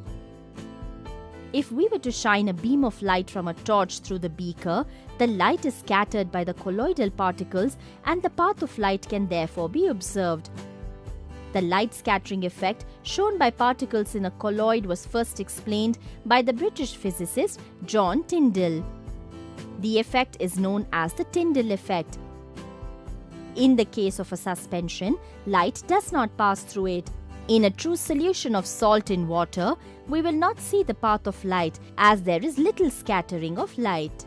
If we were to shine a beam of light from a torch through the beaker, the light is scattered by the colloidal particles and the path of light can therefore be observed. The light scattering effect shown by particles in a colloid was first explained by the British physicist John Tyndall. The effect is known as the Tyndall effect. In the case of a suspension, light does not pass through it. In a true solution of salt in water, we will not see the path of light as there is little scattering of light.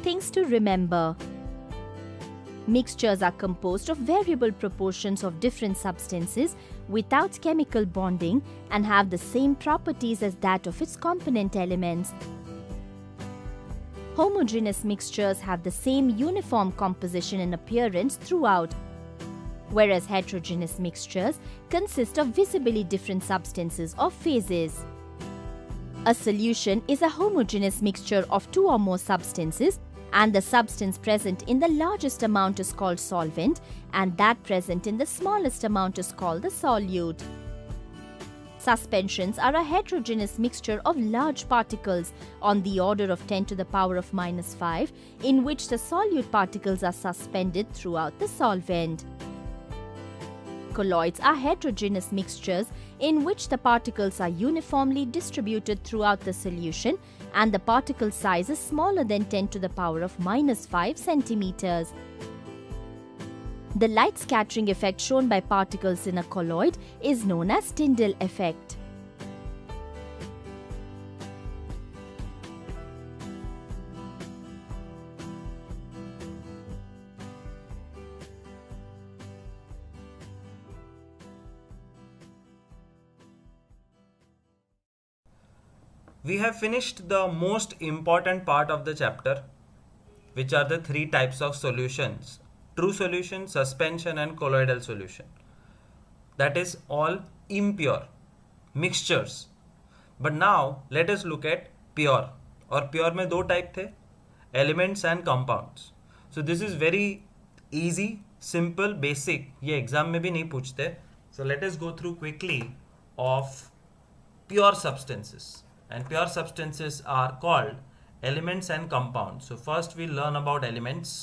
Things to remember. Mixtures are composed of variable proportions of different substances without chemical bonding and have the same properties as that of its component elements. Homogeneous mixtures have the same uniform composition and appearance throughout, whereas heterogeneous mixtures consist of visibly different substances or phases. A solution is a homogeneous mixture of two or more substances, and the substance present in the largest amount is called solvent, and that present in the smallest amount is called the solute. Suspensions are a heterogeneous mixture of large particles on the order of 10 to the power of -5 in which the solute particles are suspended throughout the solvent. Colloids are heterogeneous mixtures in which the particles are uniformly distributed throughout the solution and the particle size is smaller than 10 to the power of -5 centimeters. The light scattering effect shown by particles in a colloid is known as Tyndall effect. We have finished the most important part of the chapter, which are the three types of solutions: true solution, suspension, and colloidal solution. That is all impure mixtures. But now let us look at pure. और pure में दो type थे, elements and compounds. So this is very easy, simple, basic. ये exam में भी नहीं पूछते. So let us go through quickly of pure substances. And pure substances are called elements and compounds. So first we learn about elements.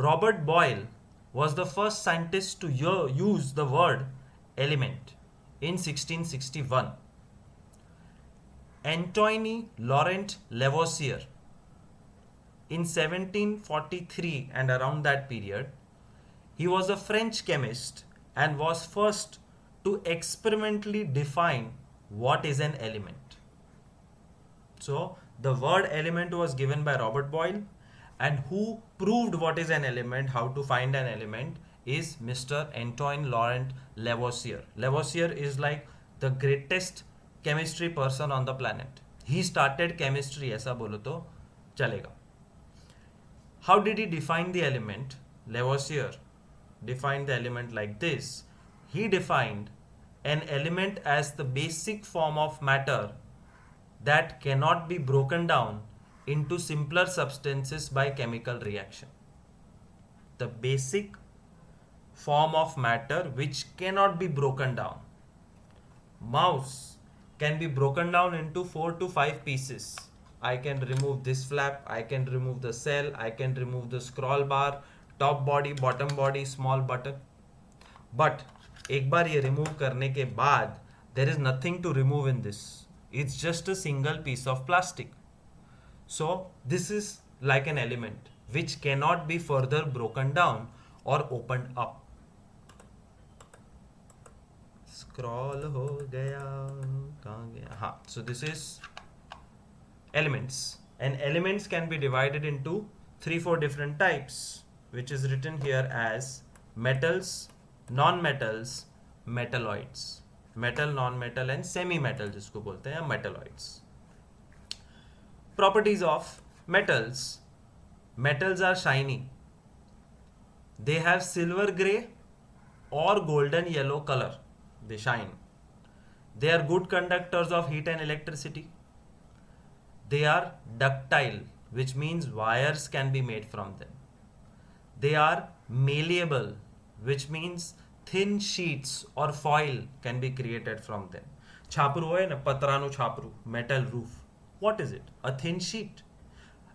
Robert Boyle was the first scientist to use the word element in 1661. Antoine Laurent Lavoisier in 1743 and around that period, he was a French chemist and was first to experimentally define what is an element. So the word element was given by Robert Boyle, and who proved what is an element, how to find an element, is Mr. Antoine Laurent Lavoisier. Lavoisier is like the greatest chemistry person on the planet. He started chemistry, ऐसा बोलो तो चलेगा. How did he define the element? Lavoisier defined the element like this. He defined an element as the basic form of matter that cannot be broken down into simpler substances by chemical reaction. The basic form of matter which cannot be broken down. Mouse can be broken down into 4 to 5 pieces. I can remove this flap, I can remove the cell, I can remove the scroll bar, top body, bottom body, small button. But एक बार ये remove करने के बाद there is nothing to remove in this. It's just a single piece of plastic. So this is like an element which cannot be further broken down or opened up. Scroll हो गया कहाँ गया? हाँ. So this is elements, and elements can be divided into 3-4 different types, which is written here as metals, non-metals, metalloids. Metal, non-metal and semi-metal जिसको बोलते हैं metalloids. Properties of metals. Metals are shiny. They have silver gray or golden yellow color. They shine. They are good conductors of heat and electricity. They are ductile, which means wires can be made from them. They are malleable, which means thin sheets or foil can be created from them. Chhapru है ना, पतरानु Chhapru, metal roof. What is it? A thin sheet.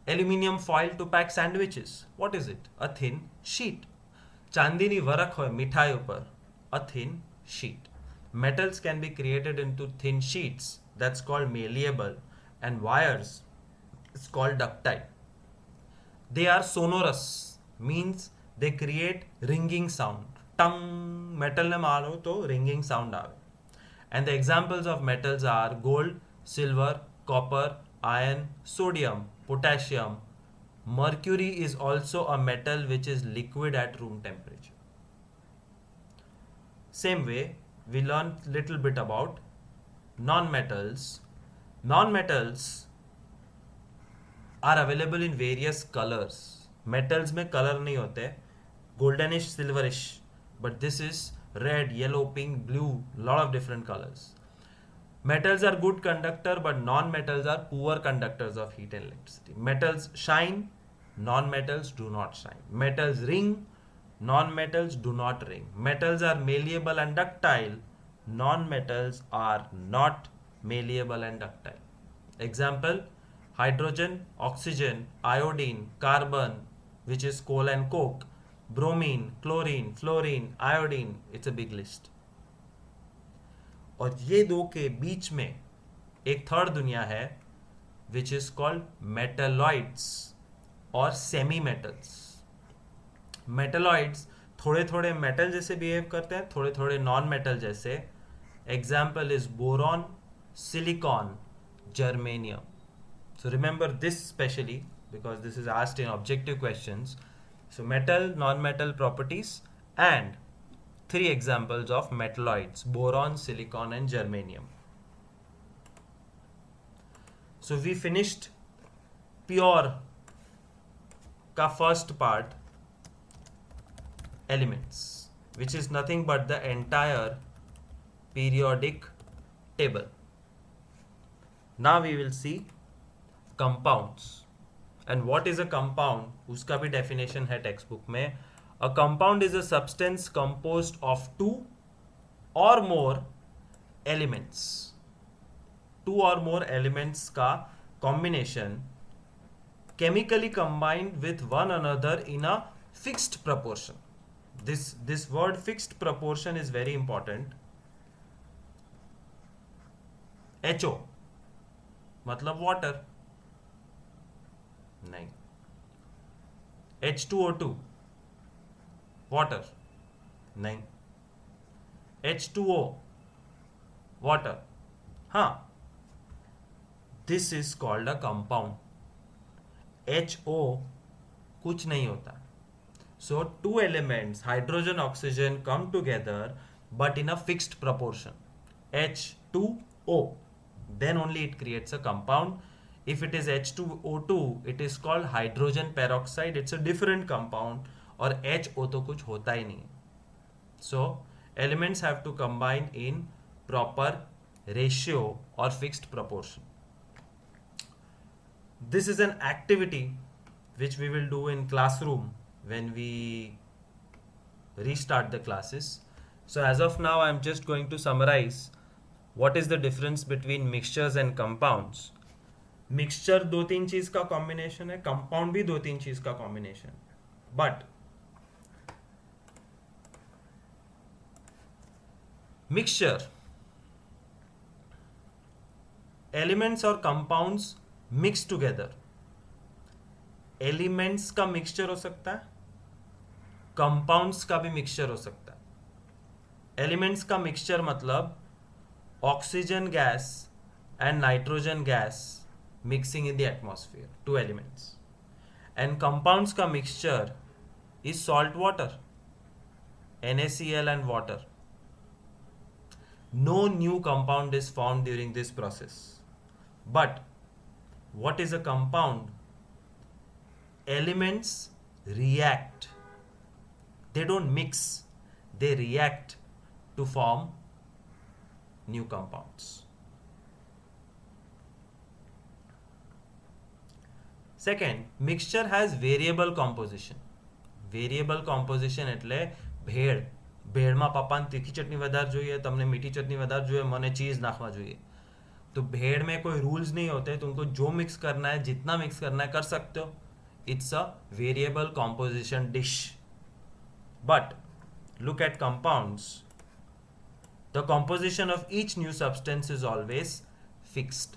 Aluminium foil to pack sandwiches. What is it? A thin sheet. चांदीनी वरक होय मिठाई ऊपर. A thin sheet. Metals can be created into thin sheets. That's called malleable. And wires is called ductile. They are sonorous, means they create ringing sound. Tongue metal ne maro to ringing sound aave. And the examples of metals are gold, silver, copper, iron, sodium, potassium. Mercury is also a metal which is liquid at room temperature. Same way, we learn little bit about non-metals. Non-metals are available in various colors. Metals में color नहीं होते, goldenish, silverish, but this is red, yellow, pink, blue, lot of different colors. Metals are good conductor, but non-metals are poor conductors of heat and electricity. Metals shine, non-metals do not shine. Metals ring, non-metals do not ring. Metals are malleable and ductile, non-metals are not malleable and ductile. Example: hydrogen, oxygen, iodine, carbon, which is coal and coke, bromine, chlorine, fluorine, iodine. It's a big list. और ये दो के बीच में एक third दुनिया है विच is called metalloids और semi metals. Metalloids थोड़े थोड़े मेटल जैसे बिहेव करते हैं, थोड़े थोड़े नॉन मेटल जैसे. Example is boron, silicon, germanium. So remember this specially because this is asked in objective questions. So metal, non-metal properties and 3 examples of metalloids: boron, silicon and germanium. So we finished pure का first part, elements, which is nothing but the entire periodic table. Now we will see compounds. And what is a compound? उसका भी definition है textbook में. A compound is a substance composed of 2 or more elements. 2 or more elements का combination chemically combined with one another in a fixed proportion. This word fixed proportion is very important. HO मतलब water नहीं. H2O2 water नहीं. H2O water हाँ. This is called a compound. HO कुछ नहीं होता. So 2 elements hydrogen oxygen come together but in a fixed proportion, H2O, then only it creates a compound. If it is H2O2 it is called hydrogen peroxide. It's a different compound. और HO तो कुछ होता ही नहीं. So elements have to combine in proper ratio or fixed proportion. This is an activity which we will do in classroom when we restart the classes. So as of now I am just going to summarize what is the difference between mixtures and compounds. Mixture 2-3 चीज का combination है, compound भी 2-3 चीज का combination. But mixture, elements और compounds mix together. Elements का mixture हो सकता है, कंपाउंड्स का भी मिक्सचर हो सकता है. एलिमेंट्स का मिक्सचर मतलब oxygen gas and nitrogen gas mixing in the atmosphere, 2 elements. And compounds का mixture is salt water, NaCl and water. No new compound is formed during this process. But what is a compound? Elements react. They don't mix, they react to form new compounds. Second, mixture has variable composition. Variable composition એટલે ભેળ. ભેળમાં પપ્પાને તીખી ચટણી વધારે જોઈએ, તમને મીઠી ચટણી વધારે જોઈએ, મને ચીઝ નાખવા જોઈએ. तो भेड़ में कोई रूल्स नहीं होते, तुमको जो मिक्स करना है, जितना मिक्स करना है कर सकते हो. It's a variable composition dish. But look at compounds. The composition of each new substance is always fixed.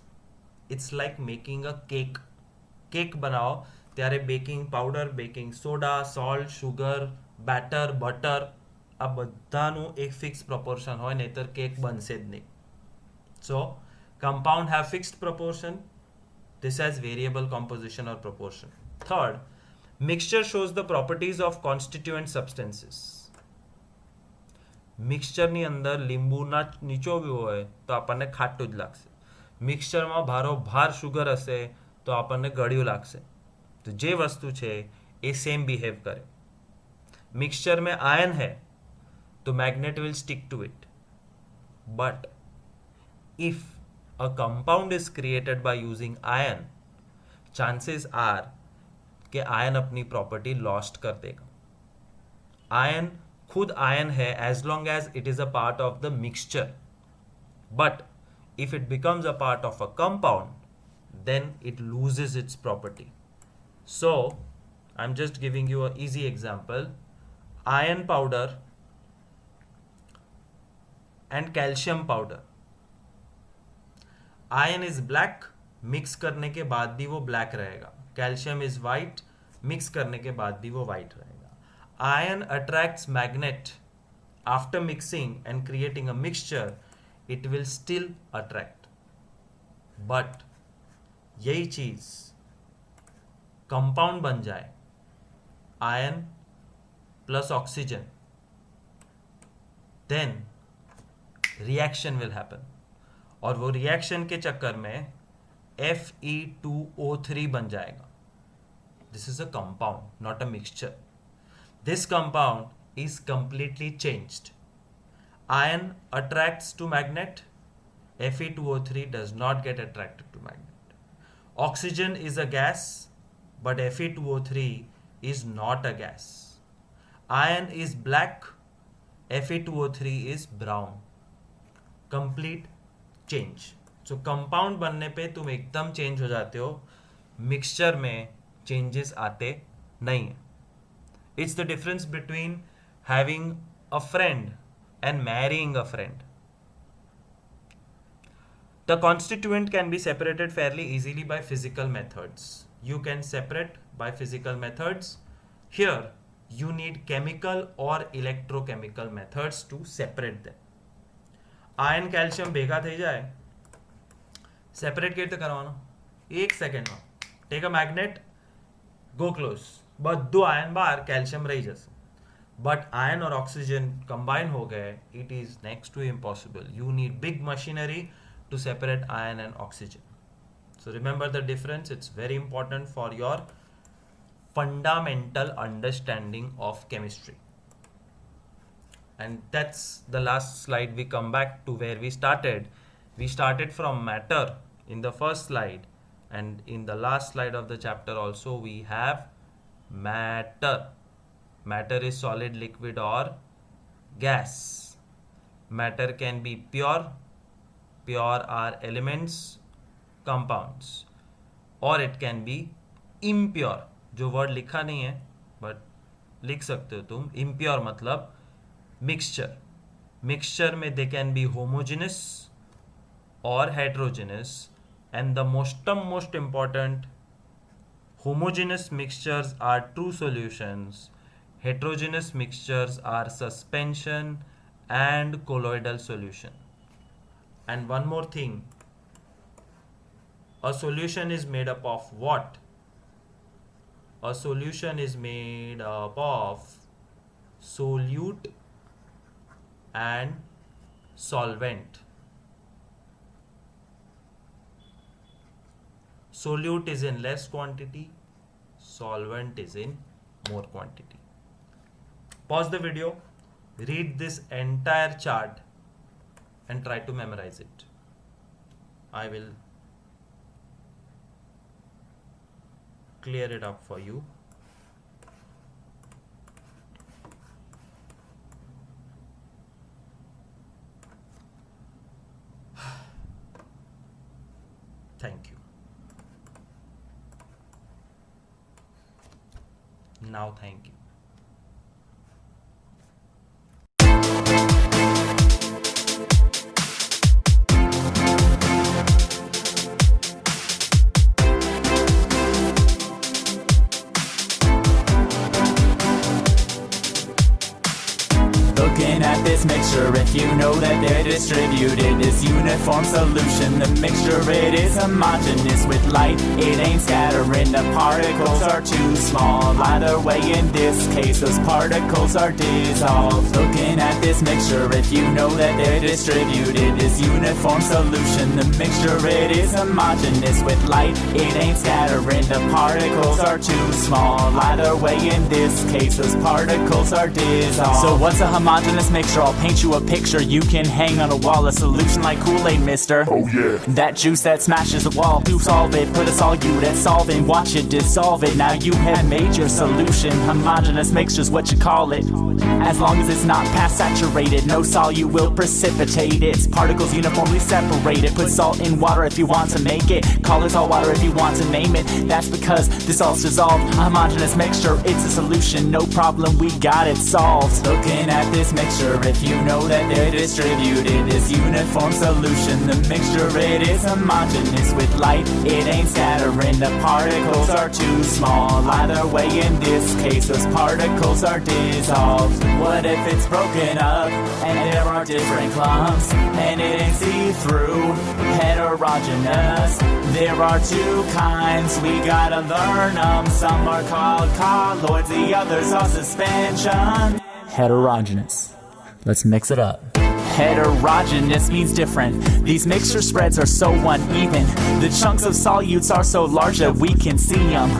It's like making a cake. Cake बनाओ ત્યારે baking powder, baking soda, salt, sugar, batter, butter આ બધાનું એક fix proportion હોય, નહીતર cake બનશે જ નહીં. So compound have fixed proportion. This has variable composition or proportion. Third, mixture shows the properties of constituent substances. મિક્સચરની અંદર લીંબુના નીચોવ્યું હોય તો આપણને ખાટું જ લાગશે. મિક્સચરમાં ભારોભાર શુગર હશે તો આપણને ગળ્યું લાગશે. તો જે વસ્તુ છે એ સેમ બિહેવ કરે. મિક્સચર में आयन है तो magnet will stick to it. But if a compound is created by using iron, chances are कि आयन अपनी प्रॉपर्टी लॉस्ट कर देगा. आयन खुद आयन है as long as it is a part of the mixture. But if it becomes a part of a compound, then it loses its property. So I'm just giving you an easy example. Iron powder and calcium powder. Iron is black, mix करने के बाद भी वो black रहेगा. Calcium is white, mix करने के बाद भी वो वाइट रहेगा. Iron attracts magnet after mixing and creating a mixture, it will still attract. But यही चीज कंपाउंड बन जाए, iron plus oxygen, then reaction will happen. और वो रिएक्शन के चक्कर में Fe2O3 बन जाएगा. This is a compound, not a mixture. This compound is completely changed. Iron attracts to magnet, Fe2O3 does not get attracted to magnet. Oxygen is a gas, but Fe2O3 is not a gas. Iron is black, Fe2O3 is brown. Complete change. So compound बनने पे तुम एकदम change हो जाते हो, mixture में changes आते नहीं है. It's the difference between having a friend and marrying a friend. The constituent can be separated fairly easily by physical methods. You can separate by physical methods. Here, you need chemical or electrochemical methods to separate them. Iron calcium ભેગા થઈ જાય, separate કેવી રીતે કરવાનો? 1 સેકન્ડમાં. Take a magnet, go close, બધું iron બહાર, calcium રહી જશે. But iron or oxygen combine हो गए, it is next to impossible. You need big machinery to separate iron and oxygen. So remember the difference. It's very important for your fundamental understanding of chemistry. And that's the last slide. We come back to where we started. We started from matter in the first slide, and in the last slide of the chapter also we have matter. Matter is solid, liquid or gas. Matter can be pure. Pure are elements, compounds, or it can be impure. जो word लिखा नहीं है but लिख सकते हो तुम. impure मतलब mixture. Mixture में they can be homogeneous or heterogeneous, and the most important, homogeneous mixtures are true solutions, heterogeneous mixtures are suspension and colloidal solution. And one more thing, a solution is made up of what? A solution is made up of solute and solvent. Solute is in less quantity, solvent is in more quantity. Pause the video, read this entire chart and try to memorize it. I will clear it up for you. Thank you. Now thank you. Looking at this mixture, if you know that they're distributed, this uniform solution, the mixture, it is homogeneous with light, it ain't scattering, the particles are too small. Either way, in this case, those particles are dissolved. Looking at this mixture, if you know that they're distributed, this uniform solution, the mixture, it is homogeneous with light, it ain't scattering, the particles are too small. Either way, in this case, those particles are dissolved. So what's a homogeneous this mixture, I'll paint you a picture you can hang on a wall. A solution like Kool-Aid, mister. Oh yeah. That juice that smashes the wall. To solve it, put a solute at solving. Watch it dissolve it. Now you have made your solution. Homogeneous mixture's what you call it. As long as it's not past saturated, no solute will precipitate its particles uniformly separated. Put salt in water if you want to make it. Call it salt water if you want to name it. That's because this salt's dissolved. A homogeneous mixture, it's a solution. No problem, we got it solved. Looking at this mixture, if you know that they're distributed, this uniform solution, the mixture, it is homogeneous with light. It ain't scattering, the particles are too small. Either way, in this case, those particles are dissolved. What if it's broken up and there are different clumps and it ain't see-through, heterogeneous? There are two kinds, we gotta learn them. Some are called colloids, the others are suspension. Heterogeneous. Let's mix it up. Heterogeneous means different. These mixture spreads are so uneven. The chunks of solutes are so large that we can see them.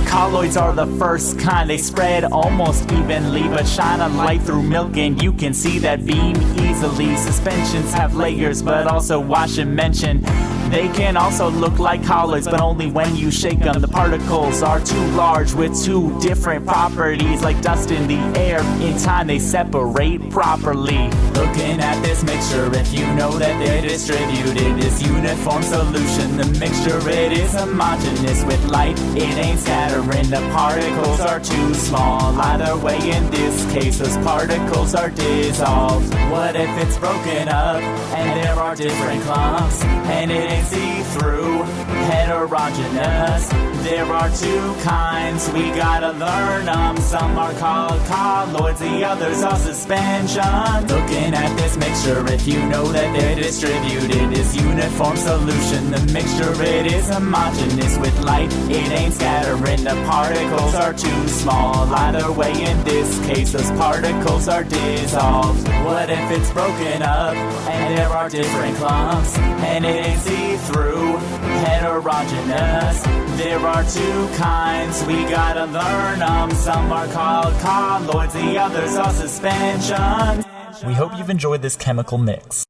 Colloids are the first kind. They spread almost evenly, but shine a light through milk and you can see that beam easily. Suspensions have layers, but also wash and mention. They can also look like colloids, but only when you shake them. The particles are too large with two different properties, like dust in the air. In time they separate properly. Looking at this mixture, if you know that they're distributed, this uniform solution, the mixture, it is homogeneous with light. It ain't scattering, the particles are too small. Either way, in this case, those particles are dissolved. What if it's broken up and there are different clumps and it ain't see-through, heterogeneous? There are two kinds, we gotta learn them. Some are called colloids, the others are suspension. Looking at this mixture, if you know that they're distributed, this uniform solution, the mixture, it is homogeneous with light. It ain't scattering, the particles are too small. Either way, in this case, those particles are dissolved. What if it's broken up and there are different clumps and it ain't see-through, heterogeneous? There are two kinds, we gotta learn them. Some are called colloids, the others are suspension. We hope you've enjoyed this chemical mix.